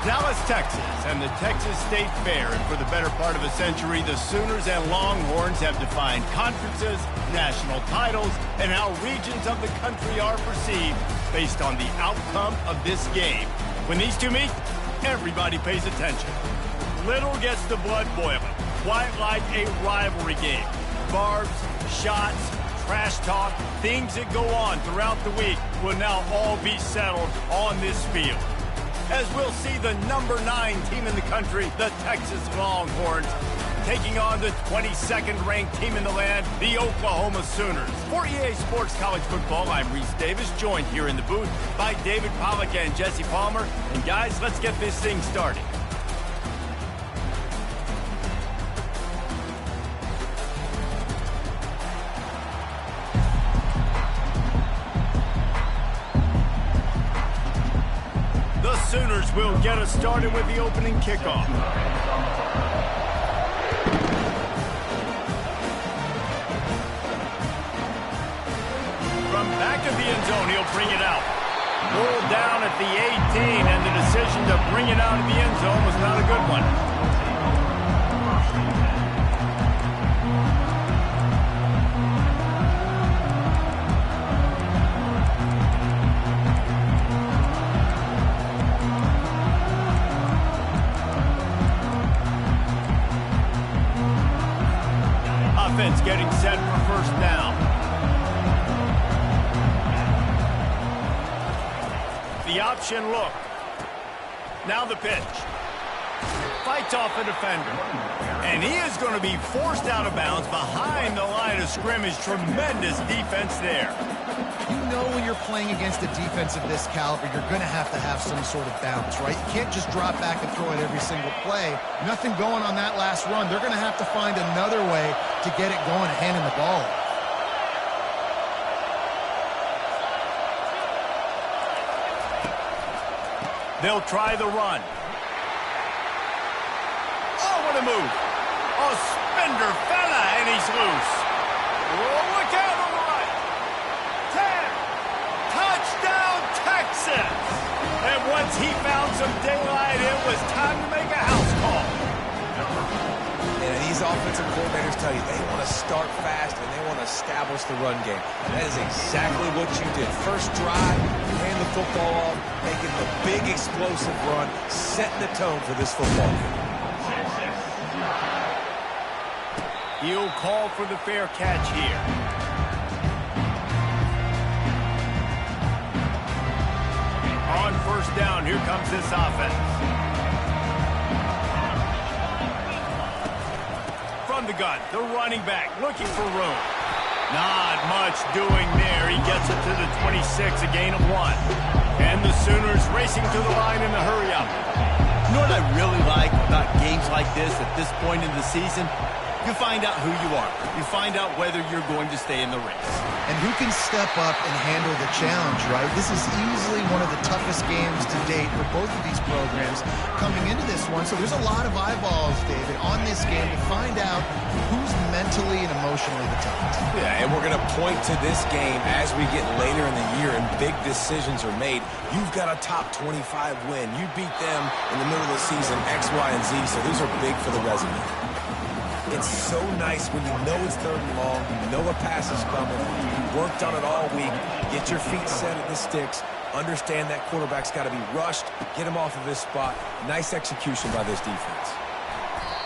Dallas, Texas, and the Texas State Fair. And for the better part of a century, the Sooners and Longhorns have defined conferences, national titles, and how regions of the country are perceived based on the outcome of this game. When these two meet, everybody pays attention. Little gets the blood boiling, quite like a rivalry game. Barbs, shots, trash talk, things that go on throughout the week will now all be settled on this field. As we'll see the number 9 team in the country, the Texas Longhorns, taking on the 22nd ranked team in the land, the Oklahoma Sooners. For EA Sports College Football, I'm Reese Davis, joined here in the booth by David Pollack and Jesse Palmer. And guys, let's get this thing started. Sooners will get us started with the opening kickoff. From back of the end zone, he'll bring it out. Pulled down at the 18, and the decision to bring it out of the end zone was not a good one. Getting set for first down. The option look. Now the pitch. Fights off a defender. And he is going to be forced out of bounds behind the line of scrimmage. Tremendous defense there. You know when you're playing against a defense of this caliber, you're going to have some sort of balance, right? You can't just drop back and throw it every single play. Nothing going on that last run. They're going to have to find another way to get it going and handing the ball. They'll try the run. Oh, what a move. A spender fella, and he's loose. Oh, look out on the right. 10. Touchdown, Texas. And once he found some daylight, it was time to make a house call. And these offensive coordinators tell you they want to start fast and they want to establish the run game. And that is exactly what you did. First drive, you hand the football off, making the big explosive run, setting the tone for this football game. He'll call for the fair catch here. On first down, here comes this offense. From the gun, the running back looking for room. Not much doing there. He gets it to the 26, a gain of 1. And the Sooners racing to the line in the hurry-up. You know what I really like about games like this at this point in the season? You find out who you are. You find out whether you're going to stay in the race. And who can step up and handle the challenge, right? This is easily one of the toughest games to date for both of these programs coming into this one. So there's a lot of eyeballs, David, on this game to find out who's mentally and emotionally the toughest. Yeah, and we're going to point to this game as we get later in the year and big decisions are made. You've got a top 25 win. You beat them in the middle of the season, X, Y, and Z, so these are big for the resume. It's so nice when you know it's 3rd and long, you know a pass is coming, you worked on it all week, get your feet set at the sticks, understand that quarterback's got to be rushed, get him off of this spot. Nice execution by this defense.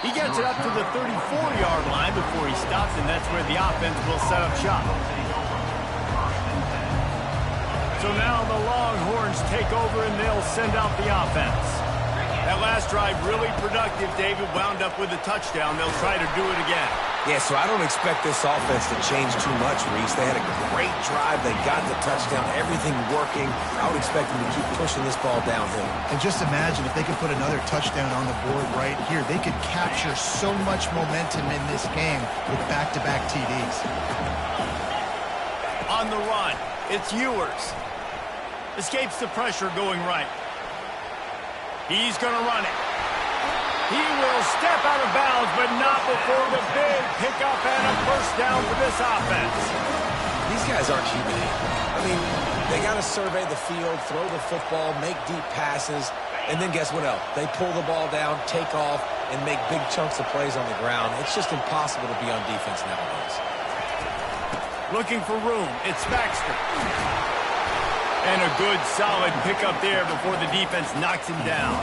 He gets it up to the 34-yard line before he stops, and that's where the offense will set up shop. So now the Longhorns take over, and they'll send out the offense. That last drive really productive. David wound up with a touchdown. They'll try to do it again. Yeah, so I don't expect this offense to change too much, Reese. They had a great drive. They got the touchdown. Everything working. I would expect them to keep pushing this ball downhill. And just imagine if they could put another touchdown on the board right here. They could capture so much momentum in this game with back-to-back TDs. On the run, it's Ewers. Escapes the pressure going right. He's going to run it. He will step out of bounds, but not before the big pickup and a first down for this offense. These guys aren't human. I mean, they got to survey the field, throw the football, make deep passes. And then guess what else? They pull the ball down, take off, and make big chunks of plays on the ground. It's just impossible to be on defense nowadays. Looking for room. It's Baxter. And a good, solid pickup there before the defense knocks him down.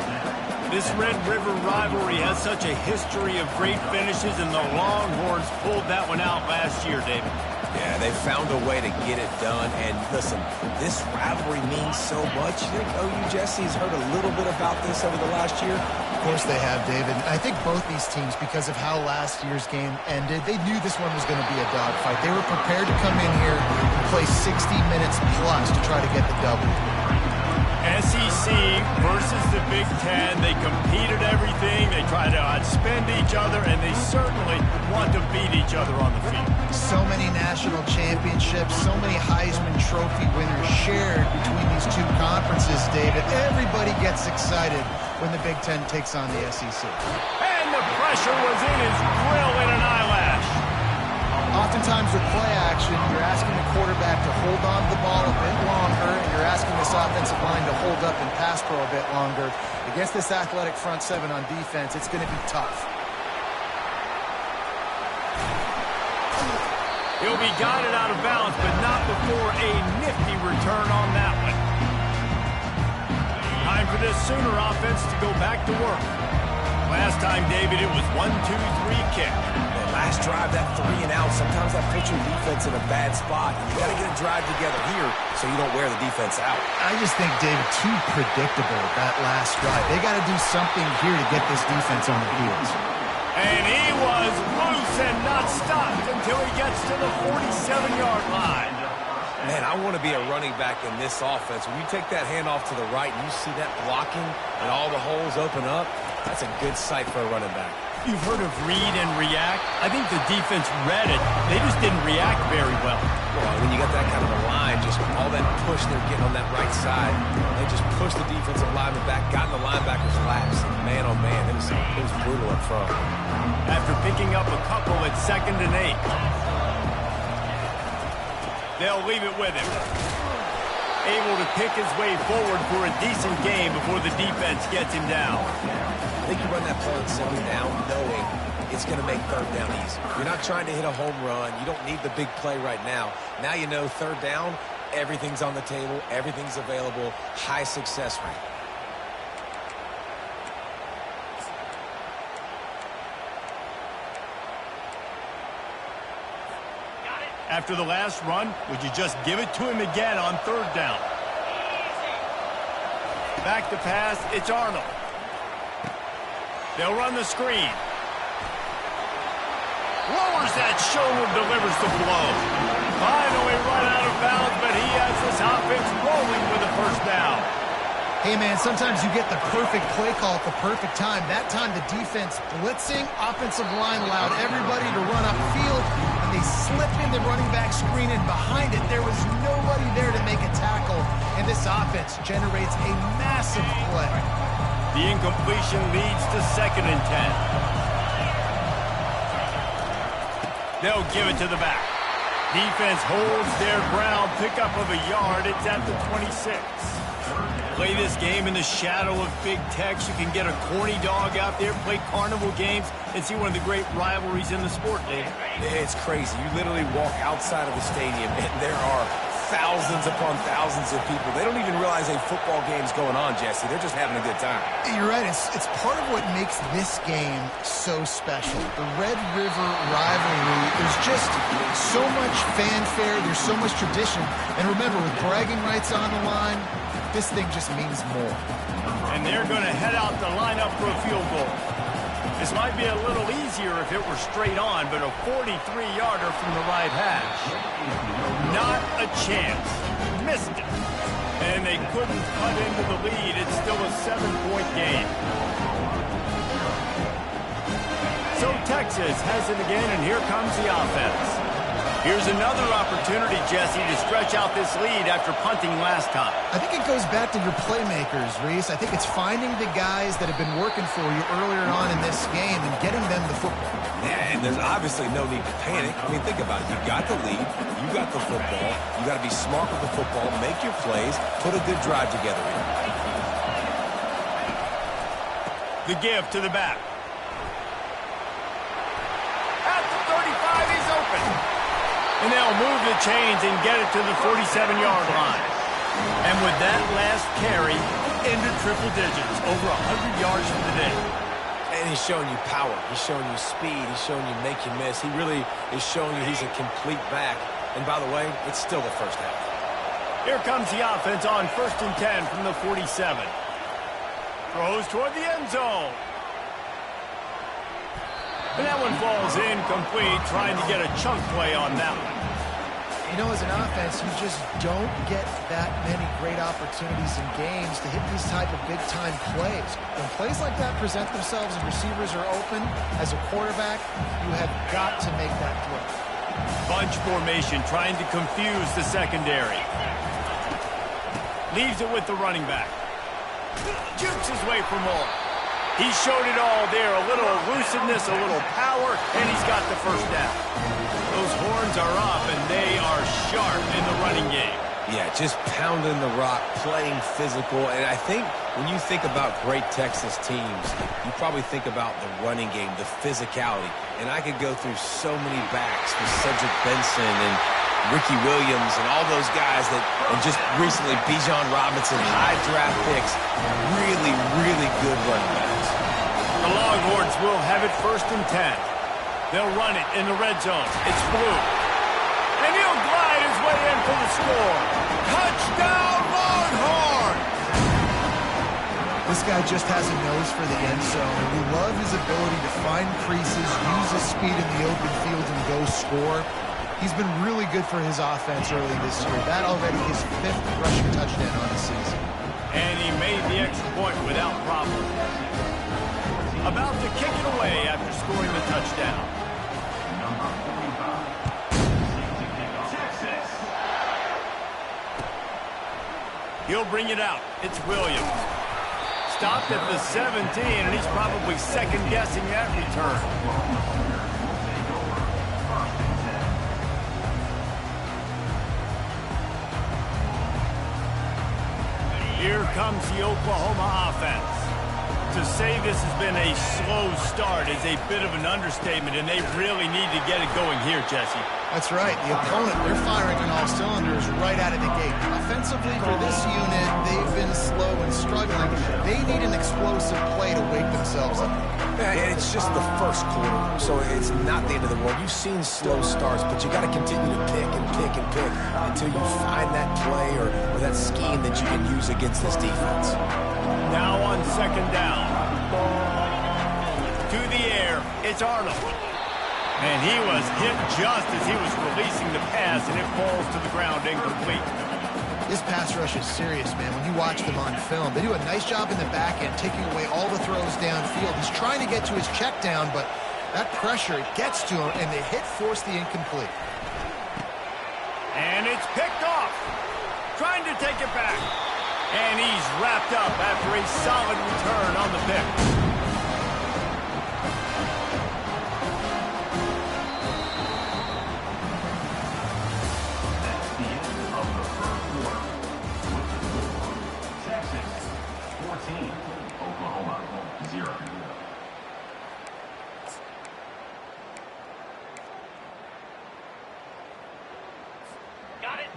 This Red River rivalry has such a history of great finishes, and the Longhorns pulled that one out last year, David. Yeah, they found a way to get it done. And listen, this rivalry means so much. You think OU Jesse's heard a little bit about this over the last year? Of course they have, David. I think both these teams, because of how last year's game ended, they knew this one was going to be a dogfight. They were prepared to come in here and play 60 minutes plus to try to get the W. SEC versus the Big Ten. They competed everything. They tried to outspend each other, and they certainly want to beat each other on the field. So many national championships, so many Heisman Trophy winners shared between these two conferences, David. Everybody gets excited when the Big Ten takes on the SEC. And the pressure was in his grill in an eyelash. Oftentimes with play action, you're asking the quarterback to hold on to the ball a bit longer, and you're asking this offensive line to hold up and pass pro a bit longer. Against this athletic front seven on defense, it's going to be tough. He'll be guided out of bounds, but not before a nifty return on that one. Time for this Sooner offense to go back to work. Last time, David, it was 1-2-3 kick. Last drive, that 3 and out, sometimes that puts your defense in a bad spot. You got to get a drive together here so you don't wear the defense out. I just think, David, too predictable that last drive. They got to do something here to get this defense on the heels. And he was loose and not stopped until he gets to the 47-yard line. Man, I want to be a running back in this offense. When you take that handoff to the right and you see that blocking and all the holes open up, that's a good sight for a running back. You've heard of read and react. I think the defense read it. They just didn't react very well. Well, when you got that kind of a line, just all that push they're getting on that right side, they just pushed the defensive lineman back, got in the linebacker's laps. Man, oh man, it was brutal up front. After picking up a couple at 2nd and 8. They'll leave it with him. Able to pick his way forward for a decent game before the defense gets him down. I think you run that play and settle down knowing it's going to make 3rd down easy. You're not trying to hit a home run. You don't need the big play right now. Now you know 3rd down, everything's on the table, everything's available, high success rate. After the last run, would you just give it to him again on 3rd down? Back to pass, it's Arnold. They'll run the screen. Lowers that shoulder, delivers the blow. Finally run out of bounds, but he has this offense rolling with a 1st down. Hey, man, sometimes you get the perfect play call at the perfect time. That time the defense blitzing, offensive line allowed everybody to run upfield, and they slipped in the running back screen, and behind it there was nobody there to make a tackle, and this offense generates a massive play. The incompletion leads to 2nd and 10. They'll give it to the back. Defense holds their ground, pickup of a yard. It's at the 26. Play this game in the shadow of Big Tex. You can get a corny dog out there, play carnival games, and see one of the great rivalries in the sport, Dave. It's crazy. You literally walk outside of the stadium, and there are thousands upon thousands of people. They don't even realize a football game's going on, Jesse. They're just having a good time. You're right. It's part of what makes this game so special. The Red River rivalry, there's just so much fanfare. There's so much tradition. And remember, with bragging rights on the line, this thing just means more. And they're going to head out to line up for a field goal. This might be a little easier if it were straight on, but a 43-yarder from the right hash. Not a chance. Missed it. And they couldn't cut into the lead. It's still a 7-point game. So Texas has it again, and here comes the offense. Here's another opportunity, Jesse, to stretch out this lead after punting last time. I think it goes back to your playmakers, Reese. I think it's finding the guys that have been working for you earlier on in this game and getting them the football. Yeah, and there's obviously no need to panic. I mean, think about it. You got the lead. You got the football. You got to be smart with the football, make your plays, put a good drive together here. The give to the back. At the 35, he's open. And they'll move the chains and get it to the 47-yard line. And with that last carry, into triple digits, over 100 yards for the day. And he's showing you power. He's showing you speed. He's showing you make you miss. He really is showing you he's a complete back. And by the way, it's still the first half. Here comes the offense on 1st and 10 from the 47. Throws toward the end zone. And that one falls incomplete, trying to get a chunk play on that one. You know, as an offense, you just don't get that many great opportunities in games to hit these type of big-time plays. When plays like that present themselves and receivers are open, as a quarterback, you have got to make that throw. Bunch formation, trying to confuse the secondary. Leaves it with the running back. Jukes his way for more. He showed it all there. A little elusiveness, a little power, and he's got the first down. Those horns are up, and they are sharp in the running game. Yeah, just pounding the rock, playing physical. And I think when you think about great Texas teams, you probably think about the running game, the physicality. And I could go through so many backs with Cedric Benson and Ricky Williams and all those guys that, and just recently Bijan Robinson, high draft picks, really, really good running backs. The Longhorns will have it 1st and 10. They'll run it in the red zone. It's blue. And he'll glide his way in for the score. Touchdown, Longhorns! This guy just has a nose for the end zone, and we love his ability to find creases, use his speed in the open field, and go score. He's been really good for his offense early this year. That already his 5th rushing touchdown on the season. And he made the extra point without problem. About to kick it away after scoring the touchdown. He'll bring it out. It's Williams. Stopped at the 17, and he's probably second-guessing that return. Here comes the Oklahoma offense. To say this has been a slow start is a bit of an understatement, and they really need to get it going here, Jesse. That's right. The opponent, they're firing on all cylinders right out of the gate. Offensively, for this unit, they've been slow and struggling. They need an explosive play to wake themselves up. Yeah, and it's just the first quarter, so it's not the end of the world. You've seen slow starts, but you got to continue to pick and pick and pick until you find that play or that scheme that you can use against this defense. Now on 2nd down. To the air, it's Arnold. And he was hit just as he was releasing the pass, and it falls to the ground incomplete. This pass rush is serious, man. When you watch them on film, they do a nice job in the back end, taking away all the throws downfield. He's trying to get to his check down, but that pressure gets to him, and the hit forced the incomplete. And it's picked off. Trying to take it back. And he's wrapped up after a solid return on the pick.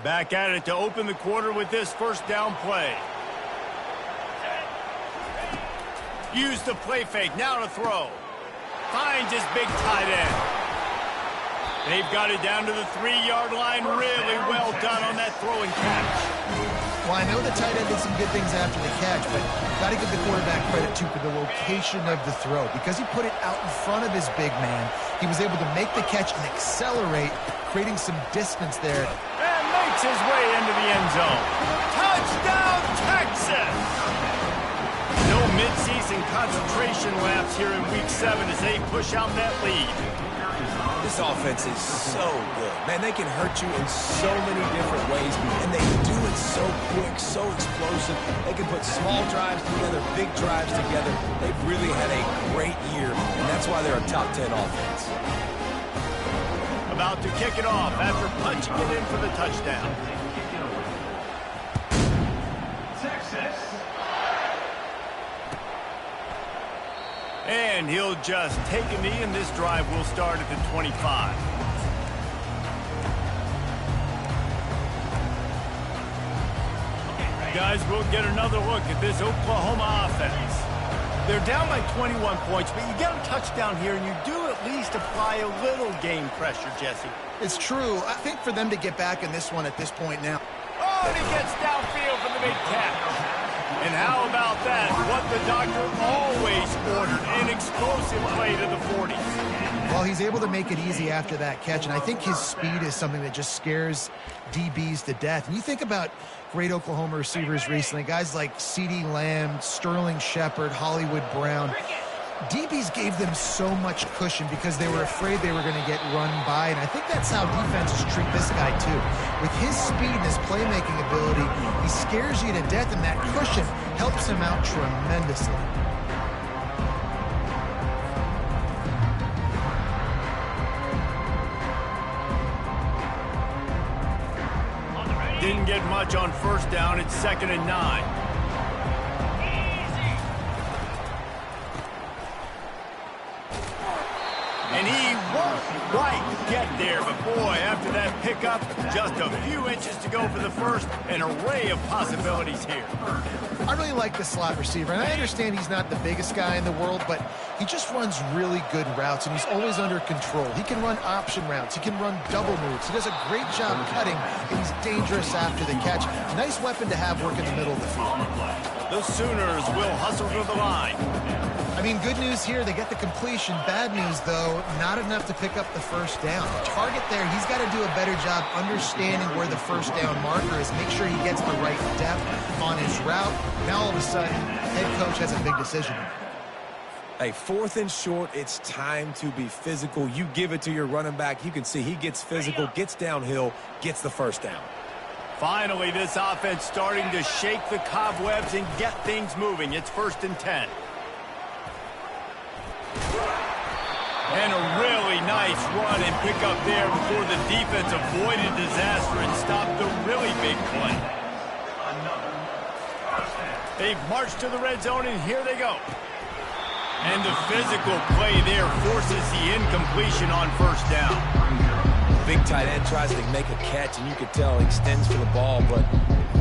Back at it to open the quarter with this 1st down play. Use the play fake, now to throw. Finds his big tight end. They've got it down to the 3-yard line. Really well done on that throw and catch. Well, I know the tight end did some good things after the catch, but got to give the quarterback credit, too, for the location of the throw. Because he put it out in front of his big man, he was able to make the catch and accelerate, creating some distance there. And makes his way into the end zone. Touchdown, Texas! No midseason concentration laps here in Week 7 as they push out that lead. This offense is so good. Man, they can hurt you in so many different ways, and they do it so quick, so explosive. They can put small drives together, big drives together. They've really had a great year, and that's why they're a top 10 offense. About to kick it off after punching it in for the touchdown. And he'll just take a knee, and this drive will start at the 25. Guys, we'll get another look at this Oklahoma offense. They're down by 21 points, but you get a touchdown here, and you do at least apply a little game pressure, Jesse. It's true. I think for them to get back in this one at this point now. Oh, and he gets downfield for the big catch. And how about that? What the doctor always ordered, an explosive play to the 40s. Well, he's able to make it easy after that catch, and I think his speed is something that just scares DBs to death. And you think about great Oklahoma receivers recently, guys like CeeDee Lamb, Sterling Shepard, Hollywood Brown. DBs gave them so much cushion because they were afraid they were going to get run by, and I think that's how defenses treat this guy too. With his speed and his playmaking ability, he scares you to death, and that cushion helps him out tremendously. Didn't get much on first down. It's 2nd and 9. And he won't quite get there, but boy, after that pickup, just a few inches to go for the first. An array of possibilities here. I really like the slot receiver, and I understand he's not the biggest guy in the world, but he just runs really good routes, and he's always under control. He can run option routes. He can run double moves. He does a great job cutting, and he's dangerous after the catch. Nice weapon to have work in the middle of the field. The Sooners will hustle to the line. I mean, good news here, they get the completion. Bad news, though, not enough to pick up the first down. The target there, he's got to do a better job understanding where the first down marker is, make sure he gets the right depth on his route. Now, all of a sudden, head coach has a big decision. Hey, 4th and short, it's time to be physical. You give it to your running back. You can see he gets physical, gets downhill, gets the first down. Finally, this offense starting to shake the cobwebs and get things moving. It's 1st and 10. And a really nice run and pick up there before the defense avoided disaster and stopped the really big play. They've marched to the red zone, and here they go. And the physical play there forces the incompletion on first down. Big tight end tries to make a catch, and you can tell he extends for the ball, but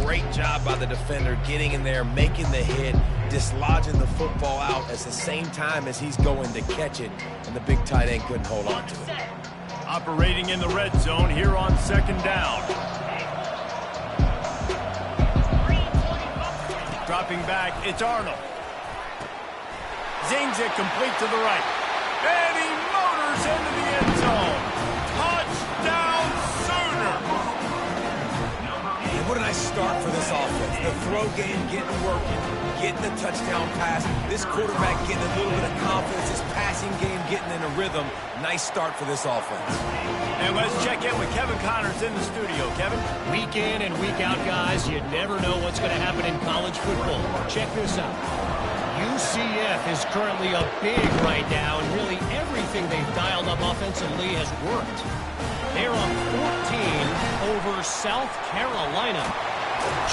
great job by the defender getting in there, making the hit, dislodging the football out at the same time as he's going to catch it, and the big tight end couldn't hold on to it. Operating in the red zone here on 2nd down. Dropping back, it's Arnold. Zings it complete to the right. And he motors into the end zone. Touchdown, Sooners! And what a nice start for this offense. The throw game getting working, getting the touchdown pass. This quarterback getting a little bit of confidence. This passing game getting in a rhythm. Nice start for this offense. And let's check in with Kevin Connors in the studio. Kevin? Week in and week out, guys, you never know what's going to happen in college football. Check this out. UCF is currently up big right now, and really everything they've dialed up offensively has worked. They're up 14 over South Carolina.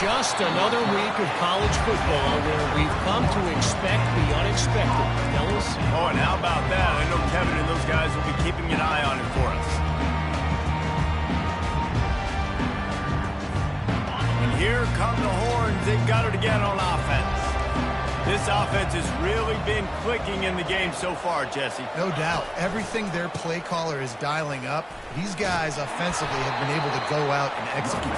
Just another week of college football where we've come to expect the unexpected. Fellas? Oh, and how about that? I know Kevin and those guys will be keeping an eye on it for us. And here come the Horns. They've got it again on offense. This offense has really been clicking in the game so far, Jesse. No doubt. Everything their play caller is dialing up, these guys offensively have been able to go out and execute.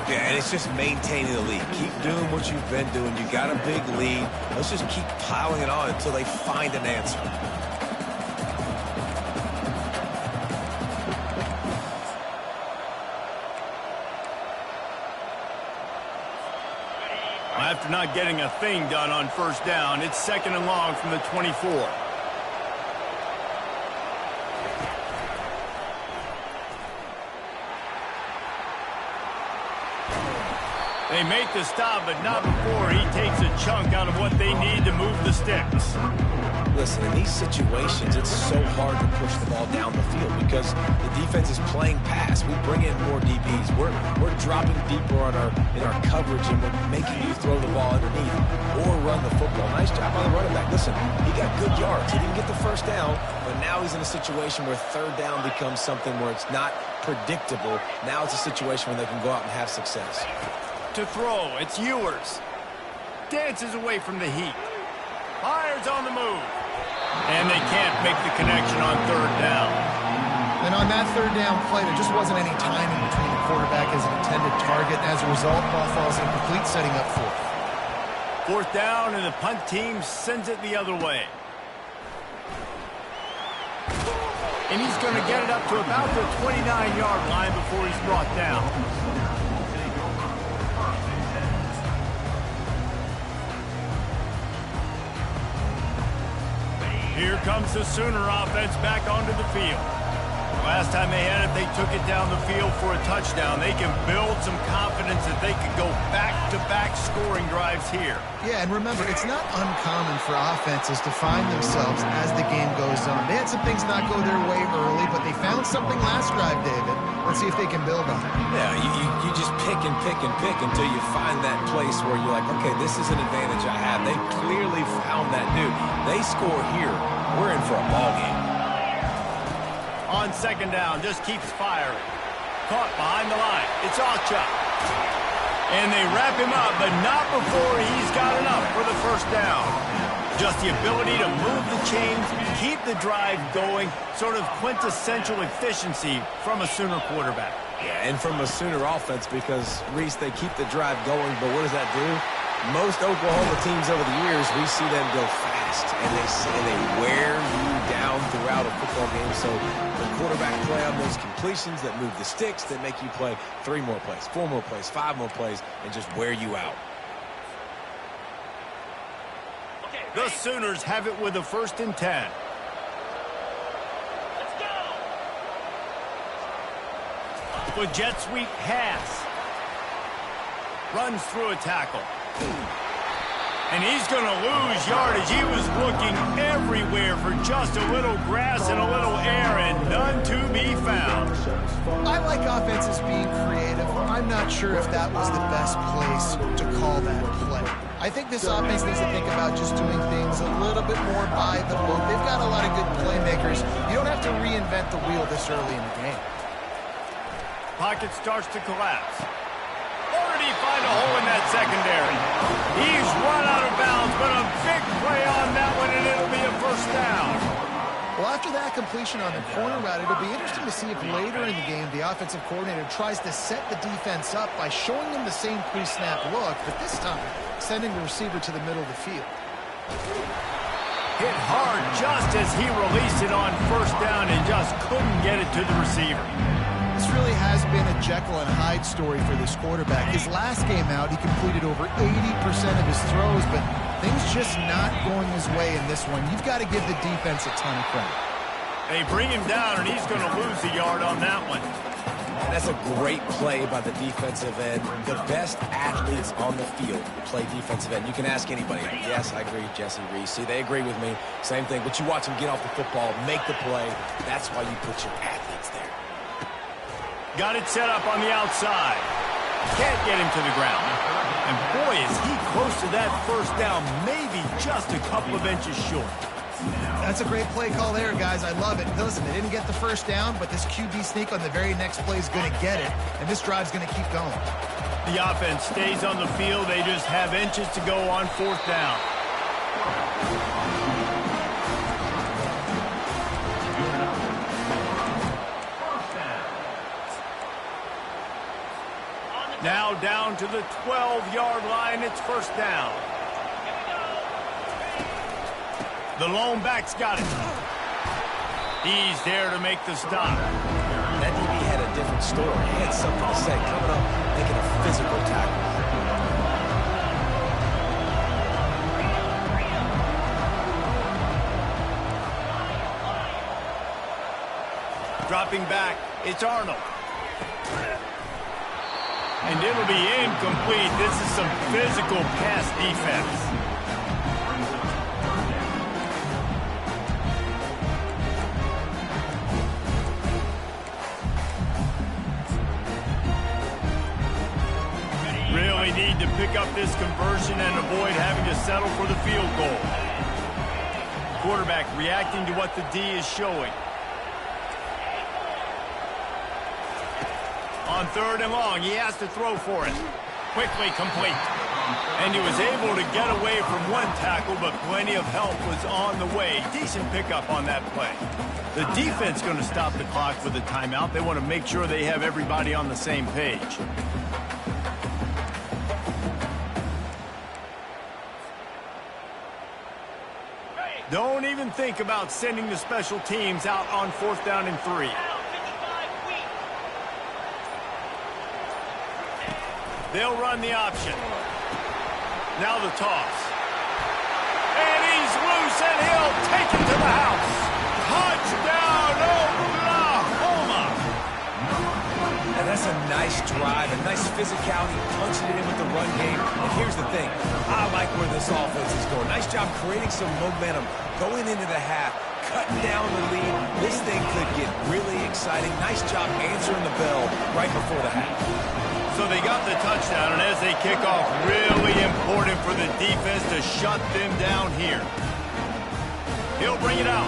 Yeah, and it's just maintaining the lead. Keep doing what you've been doing. You got a big lead. Let's just keep piling it on until they find an answer. After not getting a thing done on first down, it's 2nd and long from the 24. They make the stop, but not before he takes a chunk out of what they need to move the sticks. Listen, in these situations, it's so hard to push the ball down the field because the defense is playing pass. We bring in more DBs. We're dropping deeper in our coverage, and we're making you throw the ball underneath or run the football. Nice job on the running back. Listen, he got good yards. He didn't get the first down, but now he's in a situation where third down becomes something where it's not predictable. Now it's a situation where they can go out and have success. To throw, it's Ewers. Dances away from the heat. Fires on the move. And they can't make the connection on third down. And on that third down play, there just wasn't any timing between the quarterback as an intended target. As a result, ball falls incomplete, setting up fourth. Fourth down, and the punt team sends it the other way. And he's going to get it up to about the 29-yard line before he's brought down. Here comes the Sooner offense back onto the field. Last time they had it, they took it down the field for a touchdown. They can build some confidence that they could go back-to-back scoring drives here. Yeah, and remember, it's not uncommon for offenses to find themselves as the game goes on. They had some things not go their way early, but they found something last drive, David. Let's see if they can build on it. Yeah, you just pick and pick and pick until you find that place where you're like, okay, this is an advantage I have. They clearly found that dude. They score here. We're in for a ball game. On second down, just keeps firing. Caught behind the line. It's Ocha. And they wrap him up, but not before he's got enough for the first down. Just the ability to move the chains, keep the drive going, sort of quintessential efficiency from a Sooner quarterback. Yeah, and from a Sooner offense because, Reese, they keep the drive going, but what does that do? Most Oklahoma teams over the years, we see them go fast, and they wear you down throughout a football game. So the quarterback play on those completions that move the sticks, that make you play 3 more plays, 4 more plays, 5 more plays, and just wear you out. The Sooners have it with a 1st and 10. Let's go. With jet sweep pass. Runs through a tackle. And he's going to lose yardage. He was looking everywhere for just a little grass and a little air, and none to be found. I like offenses being creative. I'm not sure if that was the best place to call that play. I think this offense needs to think about just doing things a little bit more by the book. They've got a lot of good playmakers. You don't have to reinvent the wheel this early in the game. Pocket starts to collapse. Already find a hole in that secondary. He's run out of bounds, but a big play on that one, and it'll be a 1st down. Well, after that completion on the corner route, it'll be interesting to see if later in the game the offensive coordinator tries to set the defense up by showing them the same pre-snap look, but this time sending the receiver to the middle of the field. Hit hard just as he released it on 1st down and just couldn't get it to the receiver. This really has been a Jekyll and Hyde story for this quarterback. His last game out, he completed over 80% of his throws, but things just not going his way in this one. You've got to give the defense a ton of credit. They bring him down, and he's going to lose a yard on that one. That's a great play by the defensive end. The best athletes on the field play defensive end. You can ask anybody. Yes, I agree, Jesse Reese. See, they agree with me. Same thing. But you watch them get off the football, make the play. That's why you put your athletes there. Got it set up on the outside. Can't get him to the ground. And boy, is he close to that 1st down, maybe just a couple of inches short. That's a great play call there, guys. I love it. Listen, they didn't get the 1st down, but this QB sneak on the very next play is going to get it, and this drive's going to keep going. The offense stays on the field. They just have inches to go on 4th down. Now down to the 12-yard line. It's 1st down. The lone back's got it. He's there to make the stop. That DB had a different story. He had something to say. Coming up, making a physical tackle. Dropping back, it's Arnold. And it'll be incomplete. This is some physical pass defense. really need to pick up this conversion and avoid having to settle for the field goal. Quarterback reacting to what the D is showing. On 3rd and long, he has to throw for it. Quickly complete. And he was able to get away from one tackle, but plenty of help was on the way. Decent pickup on that play. The defense going to stop the clock with a timeout. They want to make sure they have everybody on the same page. Don't even think about sending the special teams out on 4th down and 3. They'll run the option. Now the toss. And he's loose, and he'll take it to the house. Touchdown, Oklahoma! And that's a nice drive, a nice physicality, punching it in with the run game. And here's the thing. I like where this offense is going. Nice job creating some momentum, going into the half, cutting down the lead. This thing could get really exciting. Nice job answering the bell right before the half. So they got the touchdown, and as they kick off, really important for the defense to shut them down here. He'll bring it out.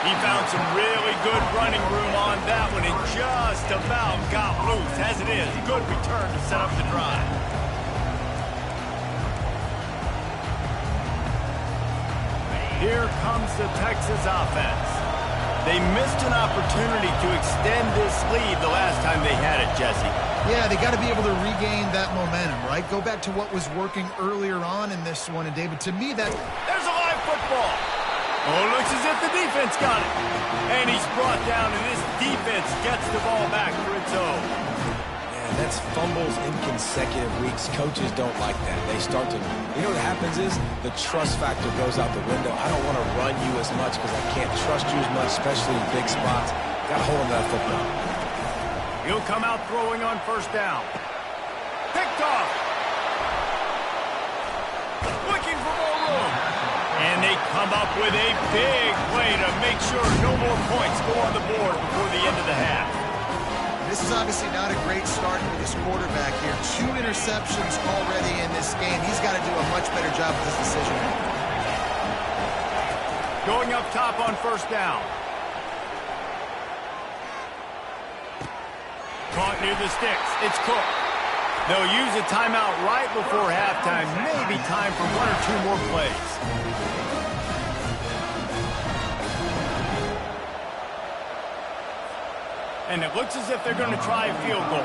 He found some really good running room on that one and just about got loose. As it is, good return to set up the drive. Here comes the Texas offense. They missed an opportunity to extend this lead the last time they had it, Jesse. Yeah, they got to be able to regain that momentum, right? Go back to what was working earlier on in this one. And, David, to me, that... There's a live football. Oh, it looks as if the defense got it. And he's brought down, and this defense gets the ball back for its own. Yeah, that's fumbles in consecutive weeks. Coaches don't like that. They start to... You know what happens is the trust factor goes out the window. I don't want to run you as much because I can't trust you as much, especially in big spots. Got to hold on to that football. He'll come out throwing on 1st down. Picked off. Looking for more room. And they come up with a big play to make sure no more points go on the board before the end of the half. This is obviously not a great start for this quarterback here. 2 interceptions already in this game. He's got to do a much better job with this decision. Going up top on 1st down. Caught near the sticks. It's Cook. They'll use a timeout right before halftime. Maybe time for 1 or 2 more plays. And it looks as if they're going to try a field goal.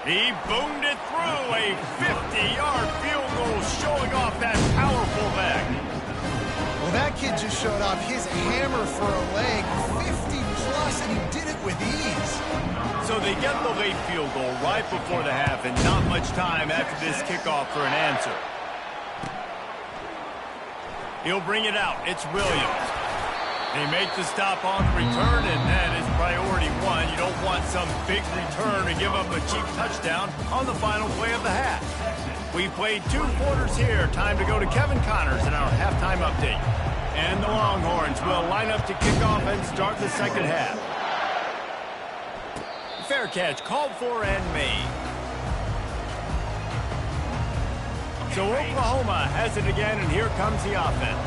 He boomed it through. A 50-yard field goal showing off that powerful leg. Well, that kid just showed off his hammer for a leg. 50-plus, and he did it with ease. So they get the late field goal right before the half, and not much time after this kickoff for an answer. He'll bring it out. It's Williams. They make the stop on the return, and that is priority 1. You don't want some big return to give up a cheap touchdown on the final play of the half. We played 2 quarters here. Time to go to Kevin Connors in our halftime update. And the Longhorns will line up to kick off and start the second half. Fair catch called for and made. So Oklahoma has it again, and here comes the offense.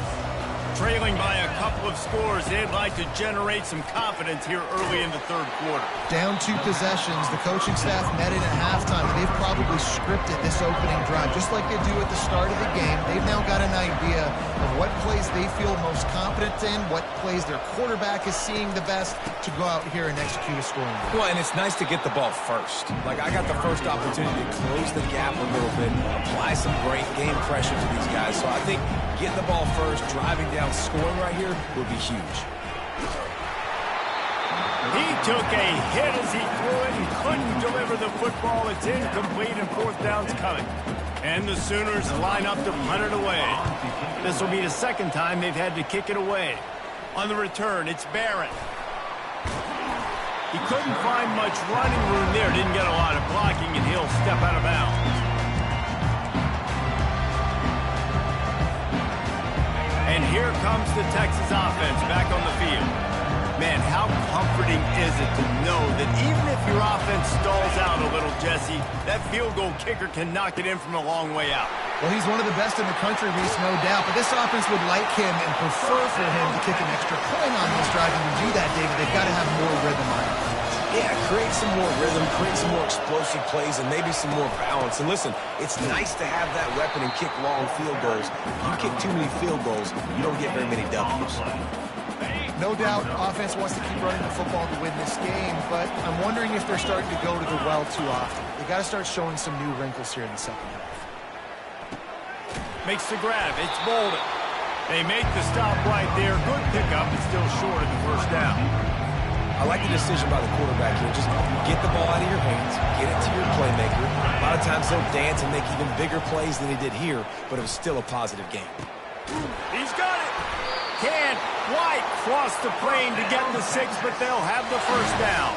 Trailing by a couple of scores, they'd like to generate some confidence here early in the 3rd quarter. Down 2 possessions. The coaching staff met in at halftime, and they've probably scripted this opening drive, just like they do at the start of the game. They've now got an idea of what plays they feel most confident in, what plays their quarterback is seeing the best to go out here and execute a scoring drive. Well, and it's nice to get the ball first. Like, I got the first opportunity to close the gap a little bit, apply some great game pressure to these guys. So I think getting the ball first, driving down, scoring right here would be huge. He took a hit as he threw it and couldn't deliver the football. It's incomplete, and 4th down's coming. And the Sooners line up to punt it away. This will be the 2nd time they've had to kick it away. On the return, it's Barrett. He couldn't find much running room there. Didn't get a lot of blocking, and he'll step out of bounds. And here comes the Texas offense back on the field. Man, how comforting is it to know that even if your offense stalls out a little, Jesse, that field goal kicker can knock it in from a long way out. Well, he's one of the best in the country, Reese, no doubt. But this offense would like him and prefer for him to kick an extra point on this drive. And to do that, David, they've got to have more rhythm on it. Yeah, create some more rhythm, create some more explosive plays, and maybe some more balance. And listen, it's nice to have that weapon and kick long field goals. If you kick too many field goals, you don't get very many W's. No doubt, offense wants to keep running the football to win this game, but I'm wondering if they're starting to go to the well too often. They've got to start showing some new wrinkles here in the second half. Makes the grab. It's Bolden. They make the stop right there. Good pickup, but still short of the first down. I like the decision by the quarterback here. Just get the ball out of your hands, get it to your playmaker. A lot of times they'll dance and make even bigger plays than he did here, but it was still a positive game. He's got it. Can't quite cross the plane to get the 6, but they'll have the first down.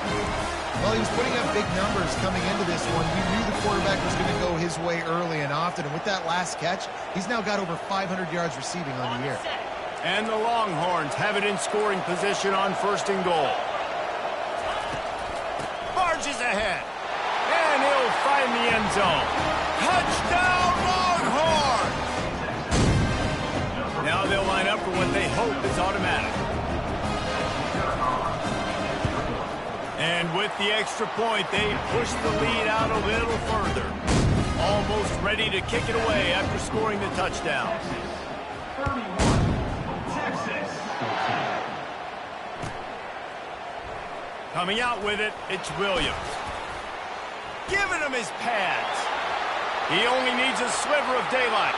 Well, he was putting up big numbers coming into this one. We knew the quarterback was going to go his way early and often, and with that last catch, he's now got over 500 yards receiving on the year. And the Longhorns have it in scoring position on 1st and goal. Barges ahead, and he'll find the end zone. Touchdown, Longhorns! Now they'll line up for what they hope is automatic. And with the extra point, they push the lead out a little further. Almost ready to kick it away after scoring the touchdown. Coming out with it, it's Williams. Giving him his pads. He only needs a sliver of daylight.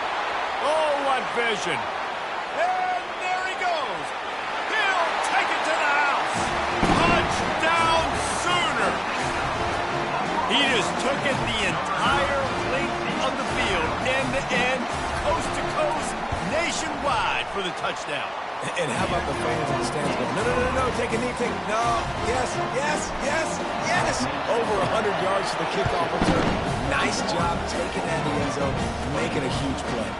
Oh, what vision. And there he goes. He'll take it to the house. Touchdown, Sooners. He just took it the entire length of the field, end to end, coast to coast, nationwide for the touchdown. And how about the fans in the stands going, no, no, no, no, take a knee, no, yes, yes, yes, yes. Over 100 yards to the kickoff return. Nice job taking that in the end zone, making a huge play.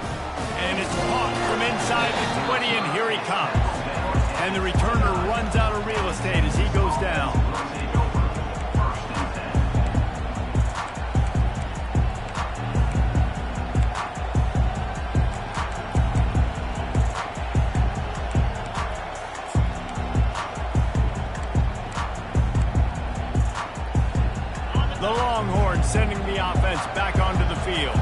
And it's caught from inside the 20, and here he comes. And the returner runs out of real estate as he goes down. The Longhorns sending the offense back onto the field.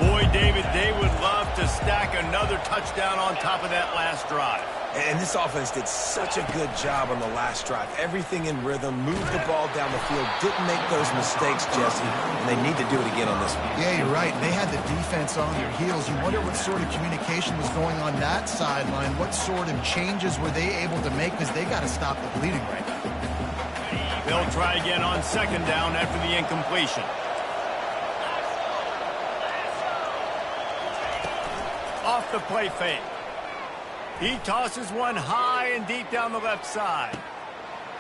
Boy, David, they would love to stack another touchdown on top of that last drive. And this offense did such a good job on the last drive. Everything in rhythm, moved the ball down the field, didn't make those mistakes, Jesse, and they need to do it again on this one. Yeah, you're right. They had the defense on their heels. You wonder what sort of communication was going on that sideline. What sort of changes were they able to make, because they got to stop the bleeding right now. They'll try again on 2nd down after the incompletion. Off the play fake. He tosses one high and deep down the left side.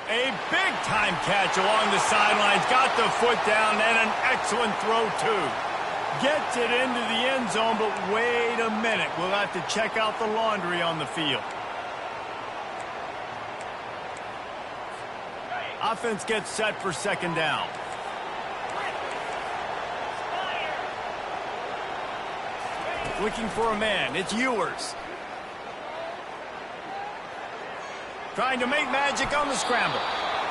A big-time catch along the sidelines. Got the foot down and an excellent throw, too. Gets it into the end zone, but wait a minute. We'll have to check out the laundry on the field. Offense gets set for 2nd down. Looking for a man. It's Ewers. Trying to make magic on the scramble.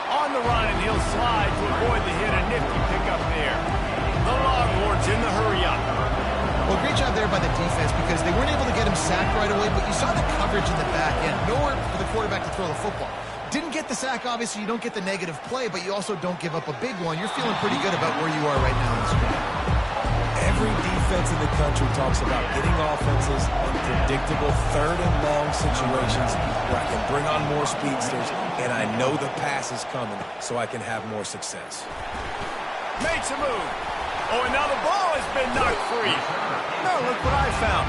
On the run, and he'll slide to avoid the hit. A nifty pickup there. The Longhorns in the hurry-up. Well, great job there by the defense, because they weren't able to get him sacked right away, but you saw the coverage in the back end. Nowhere for the quarterback to throw the football. Didn't get the sack, obviously. You don't get the negative play, but you also don't give up a big one. You're feeling pretty good about where you are right now in this game. Every defense in the country talks about getting offenses in predictable 3rd and long situations where I can bring on more speedsters, and I know the pass is coming, so I can have more success. Makes a move. Oh, and now the ball has been knocked free. Now look what I found.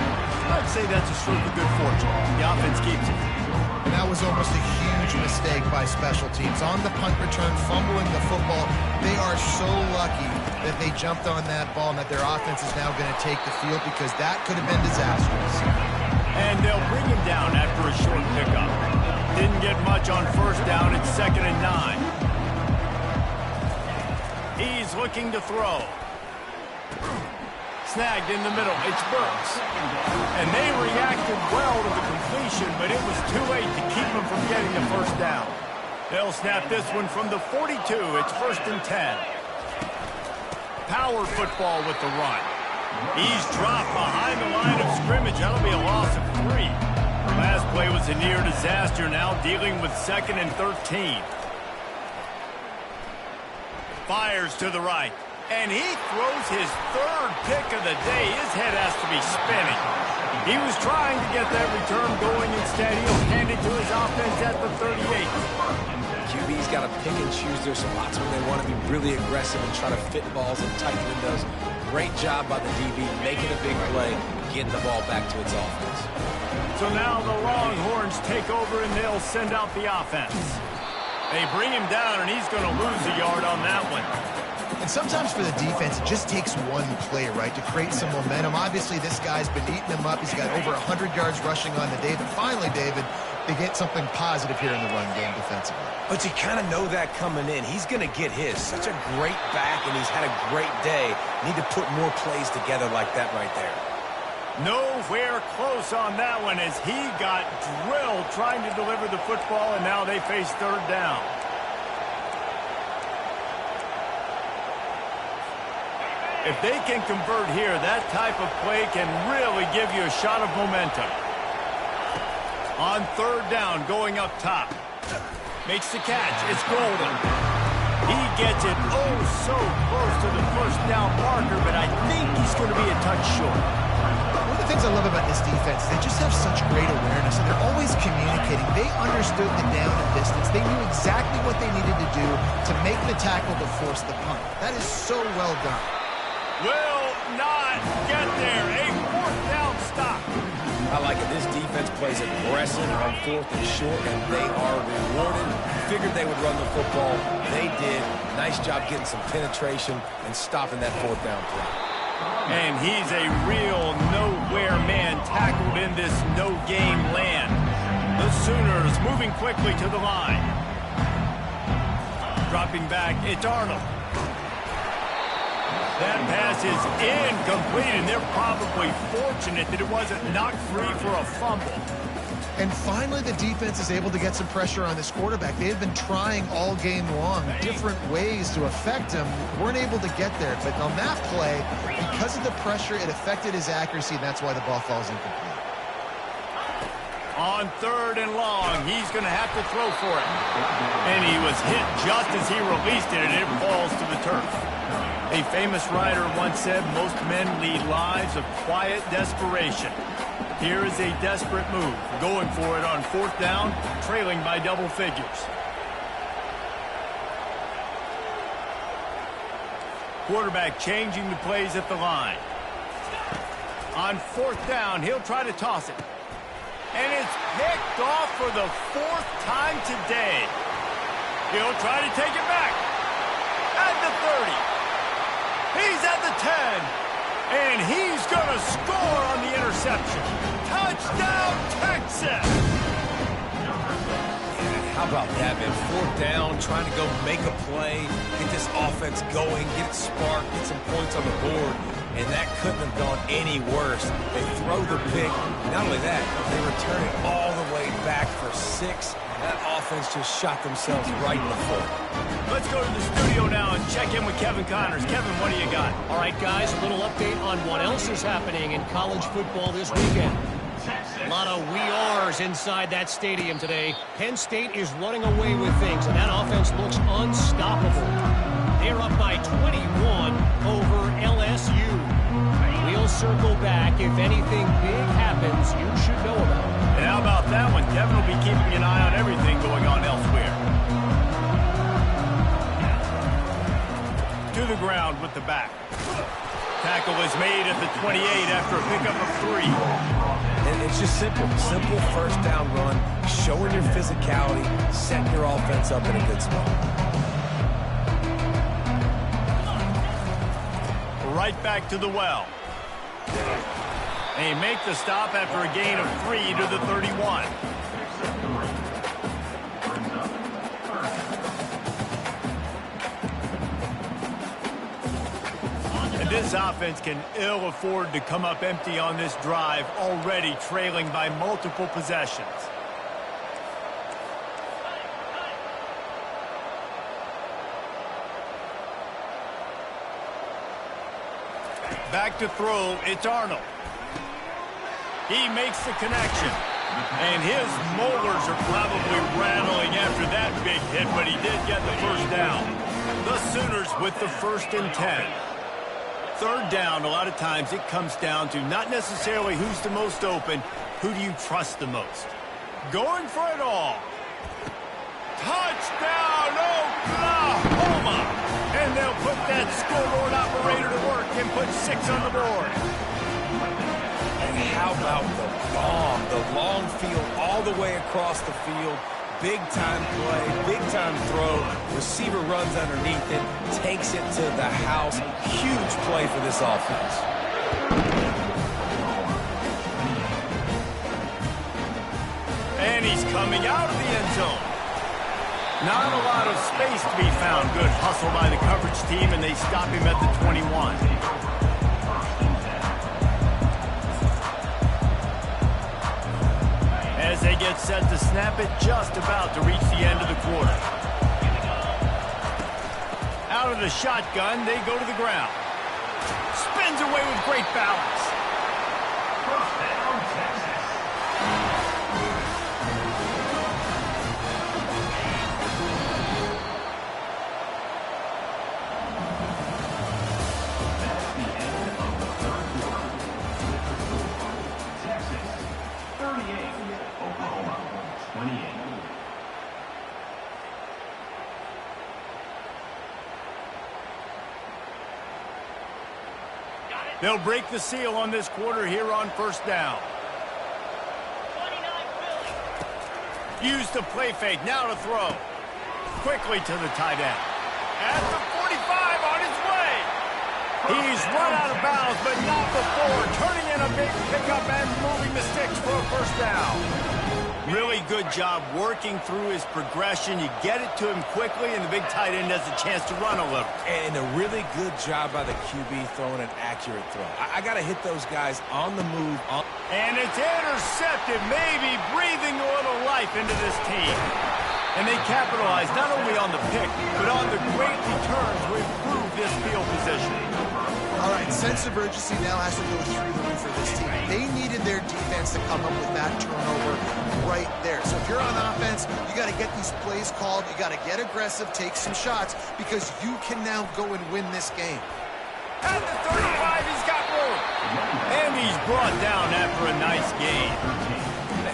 I'd say that's a stroke of good fortune. The offense keeps it. And that was almost a huge mistake by special teams. On the punt return, fumbling the football. They are so lucky that they jumped on that ball and that their offense is now going to take the field, because that could have been disastrous. And they'll bring him down after a short pickup. Didn't get much on first down. It's 2nd and 9. He's looking to throw. Snagged in the middle. It's Burks. And they reacted well to the completion, but it was too late to keep him from getting the first down. They'll snap this one from the 42. It's 1st and 10. Power football with the run. He's dropped behind the line of scrimmage. That'll be a loss of 3. Last play was a near disaster, now dealing with 2nd and 13. Fires to the right. And he throws his 3rd pick of the day. His head has to be spinning. He was trying to get that return going. Instead, he'll hand it to his offense at the 38. QB's got to pick and choose their spots when they want to be really aggressive and try to fit balls in tight windows. Great job by the DB making a big play, getting the ball back to its offense. So now the Longhorns take over and they'll send out the offense. They bring him down and he's going to lose a yard on that one. And sometimes for the defense, it just takes one play, right, to create some momentum. Obviously, this guy's been eating them up. He's got over 100 yards rushing on the day. But finally, David, they get something positive here in the run game defensively. But you kind of know that coming in. He's going to get his. Such a great back, and he's had a great day. Need to put more plays together like that right there. Nowhere close on that one as he got drilled trying to deliver the football, and now they face 3rd down. If they can convert here, that type of play can really give you a shot of momentum. On 3rd down, going up top. Makes the catch. It's Golden. He gets it oh so close to the first down marker, but I think he's going to be a touch short. One of the things I love about this defense, they just have such great awareness, and they're always communicating. They understood the down and distance. They knew exactly what they needed to do to make the tackle to force the punt. That is so well done. Will not get there. A 4th down stop. I like it. This defense plays aggressive on 4th and short, and they are rewarded. Figured they would run the football. They did. Nice job getting some penetration and stopping that 4th down play. And he's a real nowhere man tackled in this no-game land. The Sooners moving quickly to the line. Dropping back, it's Arnold. That pass is incomplete, and they're probably fortunate that it wasn't knocked free for a fumble. And finally, the defense is able to get some pressure on this quarterback. They have been trying all game long different ways to affect him. Weren't able to get there. But on that play, because of the pressure, it affected his accuracy, and that's why the ball falls incomplete. On 3rd and long, he's going to have to throw for it. And he was hit just as he released it, and it falls to the turf. A famous writer once said, most men lead lives of quiet desperation. Here is a desperate move, going for it on 4th down, trailing by double figures. Quarterback changing the plays at the line. On 4th down, he'll try to toss it. And it's picked off for the 4th time today. He'll try to take it back. At the 30. He's at the 10. And he's going to score on the interception. Touchdown, Texas! How about that, man? 4th down, trying to go make a play, get this offense going, get it sparked, get some points on the board. And that couldn't have gone any worse. They throw the pick. Not only that, they return it all the way back for 6. That offense just shot themselves right in the foot. Let's go to the studio now and check in with Kevin Connors. Kevin, what do you got? All right, guys, a little update on what else is happening in college football this weekend. A lot of we ares inside that stadium today. Penn State is running away with things, and that offense looks unstoppable. They're up by 21 over LSU. We'll circle back. If anything big happens, you should know about it. And how about that one? Kevin will be keeping an eye on everything going on elsewhere. To the ground with the back. Tackle is made at the 28 after a pickup of 3. And it's just simple. Simple 1st down run, showing your physicality, setting your offense up in a good spot. Right back to the well. They make the stop after a gain of 3 to the 31. And this offense can ill afford to come up empty on this drive, already trailing by multiple possessions. Back to throw, it's Arnold. He makes the connection. And his molars are probably rattling after that big hit, but he did get the first down. The Sooners with the 1st and 10. Third down, a lot of times it comes down to not necessarily who's the most open, who do you trust the most? Going for it all. Touchdown, Oklahoma! And they'll put that scoreboard operator to work and put 6 on the board. And how about the bomb? The long field all the way across the field. Big-time play, big-time throw. Receiver runs underneath it, takes it to the house. Huge play for this offense. And he's coming out of the end zone. Not a lot of space to be found. Good hustle by the coverage team, and they stop him at the 21. As they get set to snap it, just about to reach the end of the quarter. Out of the shotgun, they go to the ground. Spins away with great balance. They'll break the seal on this quarter here on 1st down. Use the play fake, now to throw. Quickly to the tight end. At the 45, on his way. He's run out of bounds, but not before. Turning in a big pickup and moving the sticks for a 1st down. Really good job working through his progression. You get it to him quickly, and the big tight end has a chance to run a little. And a really good job by the QB throwing an accurate throw. I got to hit those guys on the move. And it's intercepted, maybe breathing a little life into this team. And they capitalize not only on the pick, but on the great return to improve this field position. All right, sense of urgency now has to go through the roof for this team. They needed their defense to come up with that turnover right there. So if you're on offense, you got to get these plays called. You got to get aggressive, take some shots, because you can now go and win this game. At the 35, he's got room. And he's brought down after a nice gain.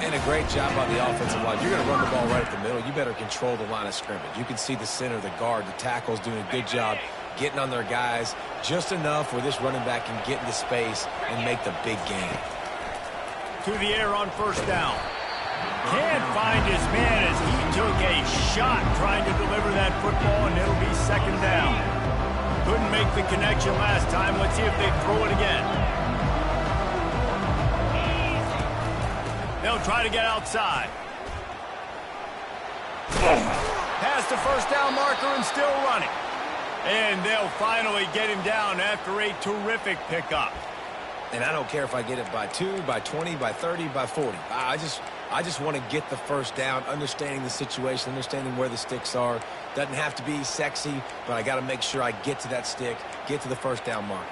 And a great job on the offensive line. You're going to run the ball right at the middle. You better control the line of scrimmage. You can see the center, the guard, the tackle's doing a good job getting on their guys just enough where this running back can get into space and make the big gain. To the air on 1st down. Can't find his man as he took a shot trying to deliver that football, and it'll be 2nd down. Couldn't make the connection last time. Let's see if they throw it again. They'll try to get outside. Past the 1st down marker and still running. And they'll finally get him down after a terrific pickup. And I don't care if I get it by 2, by 20, by 30, by 40. I just want to get the 1st down, understanding the situation, understanding where the sticks are. Doesn't have to be sexy, but I got to make sure I get to that stick, get to the 1st down marker.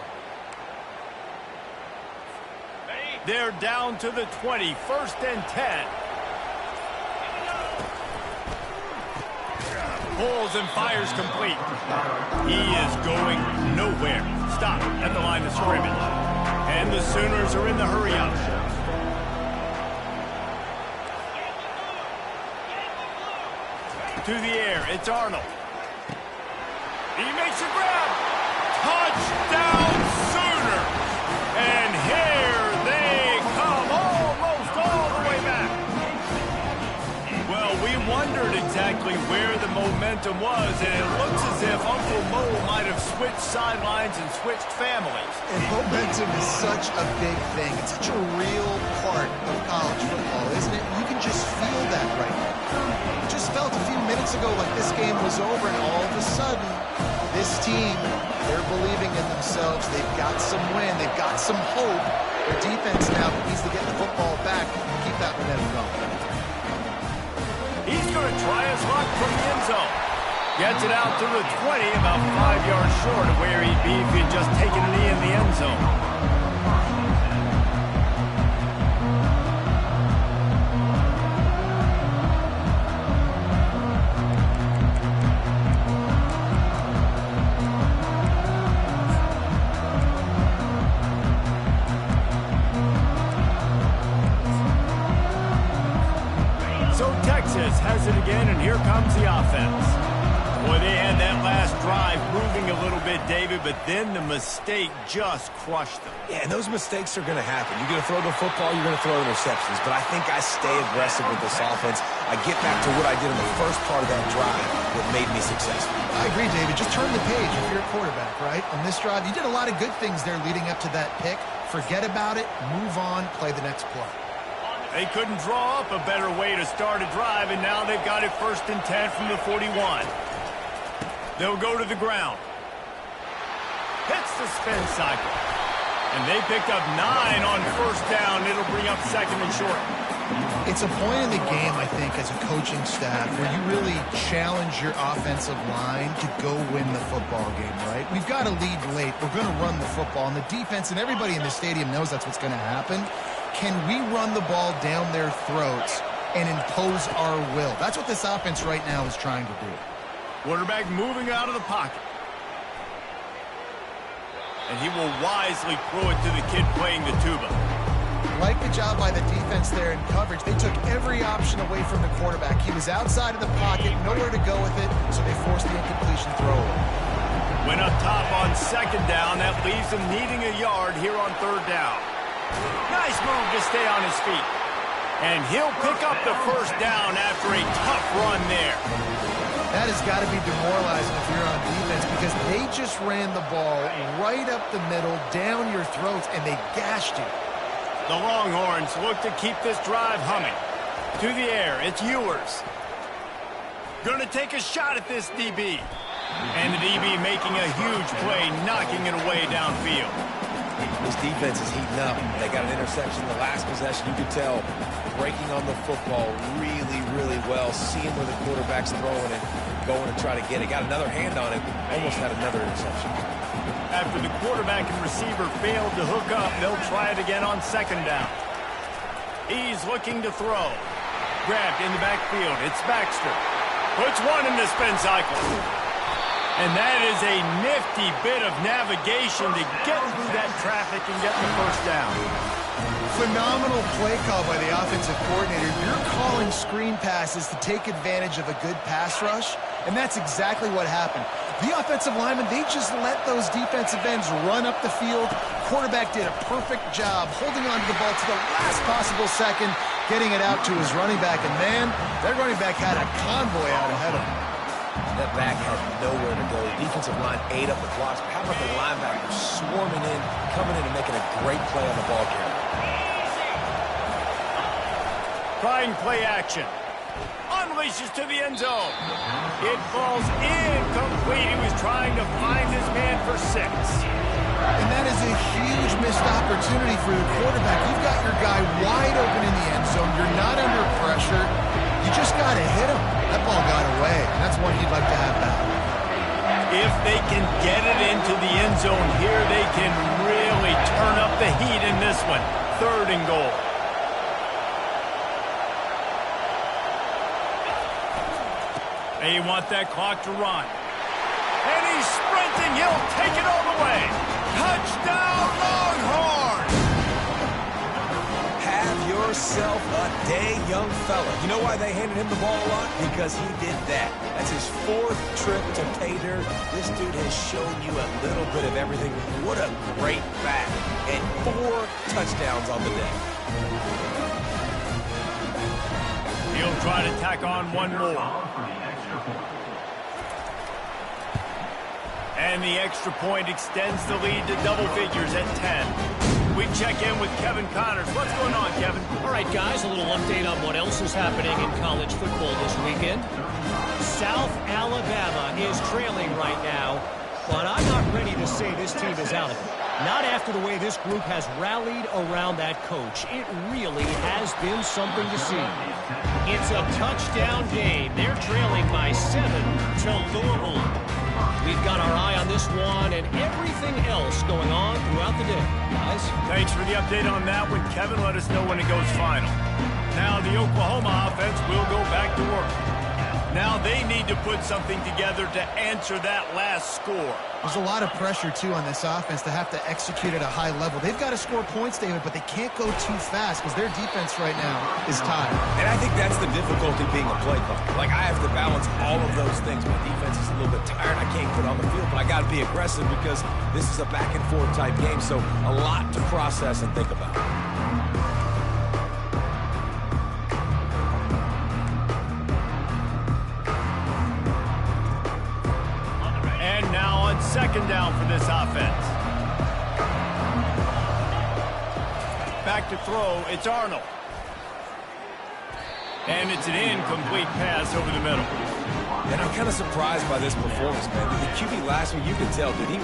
They're down to the 20, 1st and 10. Pulls and fires complete. He is going nowhere. Stop at the line of scrimmage. And the Sooners are in the hurry-up. To the air, it's Arnold. He makes a grab. Touchdown, Sooner! And here they come, almost all the way back. Well, we wondered exactly where the momentum was, and it looks as if Uncle Mo might have switched sides. sidelines and switched families. And momentum is such a big thing. It's such a real part of college football, isn't it? You can just feel that right now. It just felt a few minutes ago like this game was over, and all of a sudden, this team, they're believing in themselves. They've got some win. They've got some hope. Their defense now needs to get the football back and keep that momentum going. He's going to try his luck from the end zone. Gets it out to the 20, about 5 yards short of where he'd be if he'd just taken a knee in the end zone. So Texas has it again, and here comes the offense. Boy, they had that last drive moving a little bit, David, but then the mistake just crushed them. Yeah, and those mistakes are going to happen. You're going to throw the football, you're going to throw interceptions. But I think I stay aggressive with this offense. I get back to what I did in the first part of that drive that made me successful. I agree, David. Just turn the page if you're a quarterback, right? On this drive, you did a lot of good things there leading up to that pick. Forget about it, move on, play the next play. They couldn't draw up a better way to start a drive, and now they've got it 1st and 10 from the 41. They'll go to the ground. Hits the spin cycle. And they pick up 9 on 1st down. It'll bring up 2nd and short. It's a point in the game, I think, as a coaching staff where you really challenge your offensive line to go win the football game, right? We've got to lead late. We're going to run the football. And the defense and everybody in the stadium knows that's what's going to happen. Can we run the ball down their throats and impose our will? That's what this offense right now is trying to do. Quarterback moving out of the pocket. And he will wisely throw it to the kid playing the tuba. Like the job by the defense there in coverage. They took every option away from the quarterback. He was outside of the pocket, nowhere to go with it, so they forced the incompletion throw. Went up top on 2nd down. That leaves him needing a yard here on 3rd down. Nice move to stay on his feet. And he'll pick up the 1st down after a tough run there. That has got to be demoralizing if you're on defense because they just ran the ball right up the middle, down your throats, and they gashed you. The Longhorns look to keep this drive humming. To the air, it's Ewers. Gonna take a shot at this DB. And the DB making a huge play, knocking it away downfield. This defense is heating up. They got an interception the last possession. You could tell breaking on the football really, really well, seeing where the quarterback's throwing it, going to try to get it. Got another hand on it, almost had another interception. After the quarterback and receiver failed to hook up, they'll try it again on 2nd down. He's looking to throw. Grabbed in the backfield. It's Baxter. Puts one in the spin cycle. And that is a nifty bit of navigation to get through that traffic and get the 1st down. Phenomenal play call by the offensive coordinator. You're calling screen passes to take advantage of a good pass rush, and that's exactly what happened. The offensive linemen, they just let those defensive ends run up the field. Quarterback did a perfect job holding on to the ball to the last possible second, getting it out to his running back, and man, that running back had a convoy out ahead of him. That back had nowhere to go. The defensive line ate up the blocks. How about the linebackers swarming in, coming in and making a great play on the ball carrier? Trying play action. Unleashes to the end zone. It falls incomplete. He was trying to find his man for 6. And that is a huge missed opportunity for the quarterback. You've got your guy wide open in the end zone. You're not under pressure. You just got to hit him. That ball got away. That's one he'd like to have back. If they can get it into the end zone here, they can really turn up the heat in this one. 3rd and goal. They want that clock to run. And he's sprinting. He'll take it all the way. Touchdown, Longhorns! Have yourself a day, young fella. You know why they handed him the ball a lot? Because he did that. That's his 4th trip to pay dirt. This dude has shown you a little bit of everything. What a great back. And 4 touchdowns on the day. He'll try to tack on one more. And the extra point extends the lead to double figures at 10. We check in with Kevin Connors. What's going on, Kevin? All right, guys, a little update on what else is happening in college football this weekend. South Alabama is trailing right now, but I'm not ready to say this team is out of it. Not after the way this group has rallied around that coach. It really has been something to see. It's a touchdown game. They're trailing by 7 to Louisville. We've got our eye on this one and everything else going on throughout the day, guys. Thanks for the update on that one, Kevin. Let us know when it goes final. Now the Oklahoma offense will go back to work. Now they need to put something together to answer that last score. There's a lot of pressure, too, on this offense to have to execute at a high level. They've got to score points, David, but they can't go too fast because their defense right now is tired. And I think that's the difficulty being a play caller. Like, I have to balance all of those things. My defense is a little bit tired. I can't put on the field, but I got to be aggressive because this is a back-and-forth type game, so a lot to process and think about. Second down for this offense. Back to throw, it's Arnold. And it's an incomplete pass over the middle. And I'm kind of surprised by this performance, man. The QB last week, you could tell, dude, he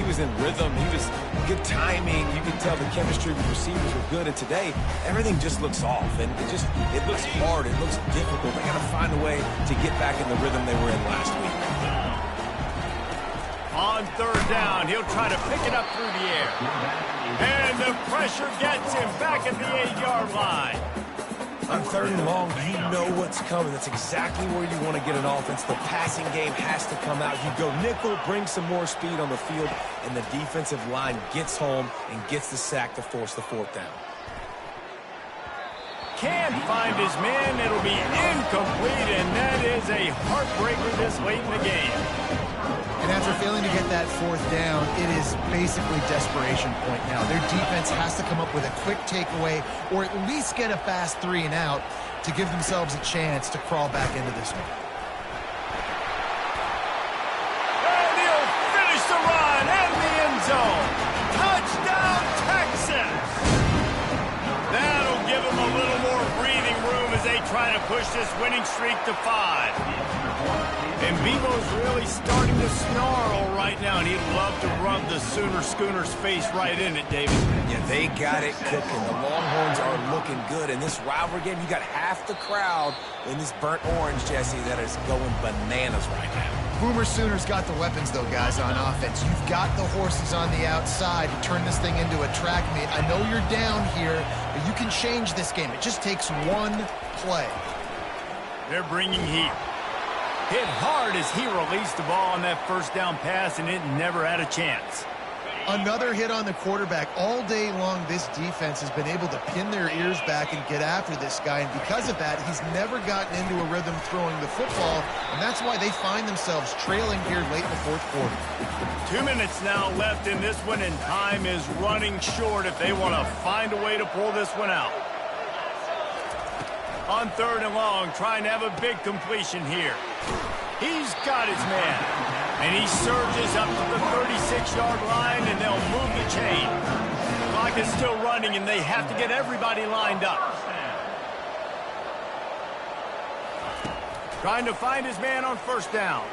was in rhythm. He was good timing. You could tell the chemistry with receivers were good. And today, everything just looks off. And it looks hard. It looks difficult. They got to find a way to get back in the rhythm they were in last week. On third down, he'll try to pick it up through the air. And the pressure gets him back at the 8-yard line. On third and long, you know what's coming. That's exactly where you want to get an offense. The passing game has to come out. You go nickel, bring some more speed on the field, and the defensive line gets home and gets the sack to force the fourth down. Can't find his man. It'll be incomplete, and that is a heartbreaker this late in the game. And after failing to get that fourth down, it is basically desperation point now. Their defense has to come up with a quick takeaway or at least get a fast 3 and out to give themselves a chance to crawl back into this one. And he'll finish the run and the end zone. Touchdown, Texas! That'll give them a little more breathing room as they try to push this winning streak to 5. And Bevo's really starting to snarl right now, and he'd love to rub the Schooner's face right in it, David. Yeah, they got it cooking. The Longhorns are looking good. In this rivalry game, you got half the crowd in this burnt orange, Jesse, that is going bananas right now. Boomer Sooners got the weapons, though, guys, on offense. You've got the horses on the outside to turn this thing into a track meet. I know you're down here, but you can change this game. It just takes one play. They're bringing heat. Hit hard as he released the ball on that first down pass, and it never had a chance. Another hit on the quarterback. All day long, this defense has been able to pin their ears back and get after this guy, and because of that, he's never gotten into a rhythm throwing the football, and that's why they find themselves trailing here late in the fourth quarter. 2 minutes now left in this one, and time is running short if they want to find a way to pull this one out. On third and long, trying to have a big completion here. He's got his man. And he surges up to the 36-yard line, and they'll move the chain. The clock is still running, and they have to get everybody lined up. Trying to find his man on first down.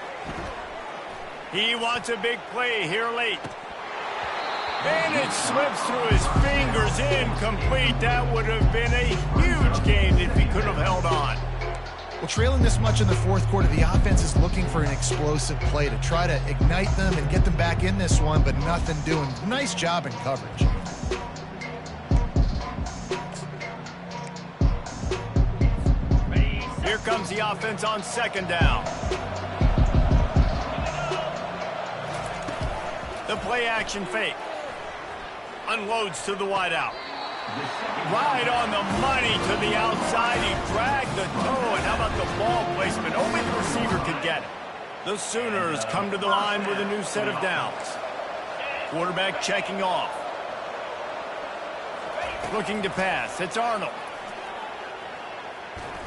He wants a big play here late. And it slips through his fingers, incomplete. That would have been a huge game if he could have held on. Well, trailing this much in the fourth quarter, the offense is looking for an explosive play to try to ignite them and get them back in this one, but nothing doing. Nice job in coverage. Here comes the offense on second down. The play action fake. Unloads to the wideout. Right on the money to the outside. He dragged the toe, and how about the ball placement? Only the receiver could get it. The Sooners come to the line with a new set of downs. Quarterback checking off. Looking to pass. It's Arnold.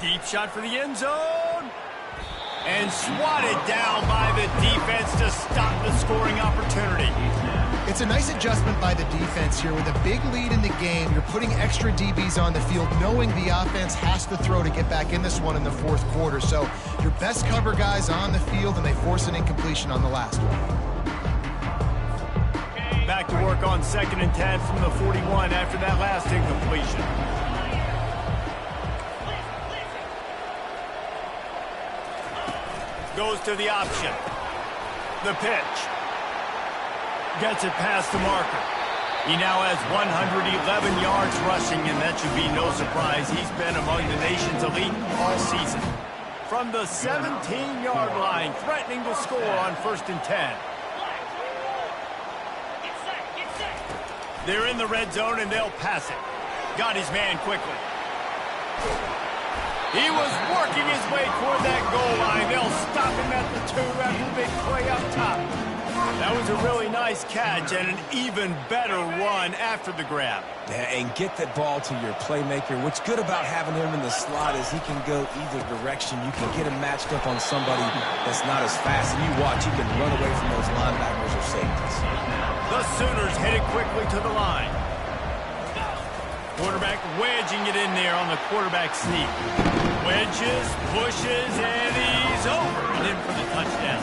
Deep shot for the end zone. And swatted down by the defense to stop the scoring opportunity. It's a nice adjustment by the defense here. With a big lead in the game, you're putting extra DBs on the field, knowing the offense has to throw to get back in this one in the fourth quarter. So your best cover guys on the field, and they force an incompletion on the last one. Back to work on 2nd and 10 from the 41 after that last incompletion. Goes to the option. The pitch. Gets it past the marker. He now has 111 yards rushing, and that should be no surprise. He's been among the nation's elite all season. From the 17-yard line, threatening to score on 1st and 10. They're in the red zone, and they'll pass it. Got his man quickly. He was working his way toward that goal line. They'll stop him at the 2 after the big play up top. That was a really nice catch and an even better run after the grab. Yeah, and get that ball to your playmaker. What's good about having him in the slot is he can go either direction. You can get him matched up on somebody that's not as fast, and you watch, he can run away from those linebackers or safeties. The Sooners hit it quickly to the line. Quarterback wedging it in there on the quarterback sneak. Wedges, pushes, and he's over and in for the touchdown.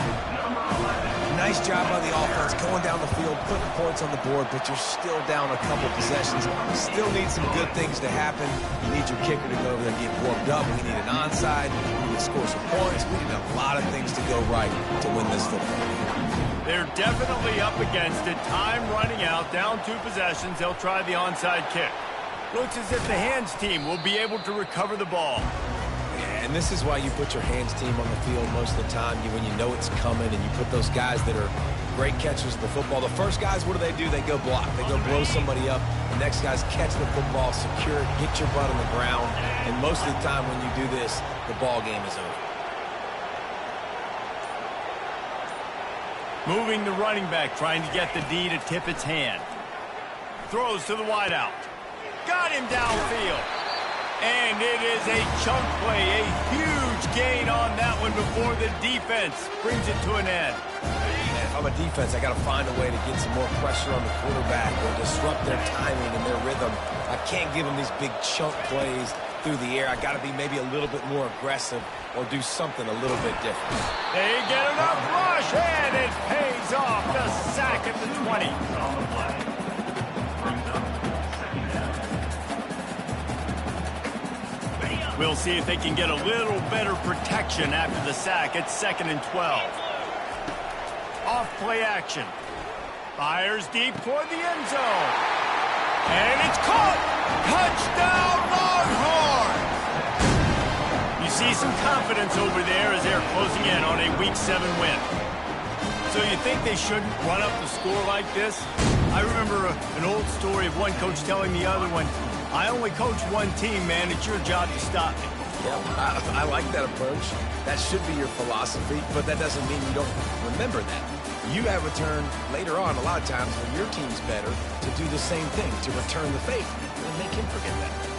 Nice job by the offense going down the field, putting points on the board, but you're still down a couple possessions. You still need some good things to happen. You need your kicker to go over there and get warmed up. We need an onside. We need to score some points. We need a lot of things to go right to win this football game. They're definitely up against it. Time running out, down 2 possessions. They'll try the onside kick. Looks as if the hands team will be able to recover the ball. And this is why you put your hands team on the field most of the time, when you know it's coming, and you put those guys that are great catchers of the football. The first guys, what do? They go block. They go blow somebody up. The next guys catch the football, secure it, get your butt on the ground. And most of the time when you do this, the ball game is over. Moving the running back, trying to get the D to tip its hand. Throws to the wideout. Got him downfield. And it is a chunk play, a huge gain on that one before the defense brings it to an end. If I'm a defense, I got to find a way to get some more pressure on the quarterback or disrupt their timing and their rhythm. I can't give them these big chunk plays through the air. I got to be maybe a little bit more aggressive or do something a little bit different. They get enough rush, and it pays off. The sack at the 20. We'll see if they can get a little better protection after the sack. It's 2nd and 12. Off play action. Fires deep toward the end zone. And it's caught. Touchdown, Longhorns! You see some confidence over there as they're closing in on a Week 7 win. So you think they shouldn't run up the score like this? I remember an old story of one coach telling the other one, I only coach one team, man. It's your job to stop me. Yeah, I like that approach. That should be your philosophy, but that doesn't mean you don't remember that. You have a turn later on, a lot of times, when your team's better, to do the same thing, to return the favor. And make him forget that.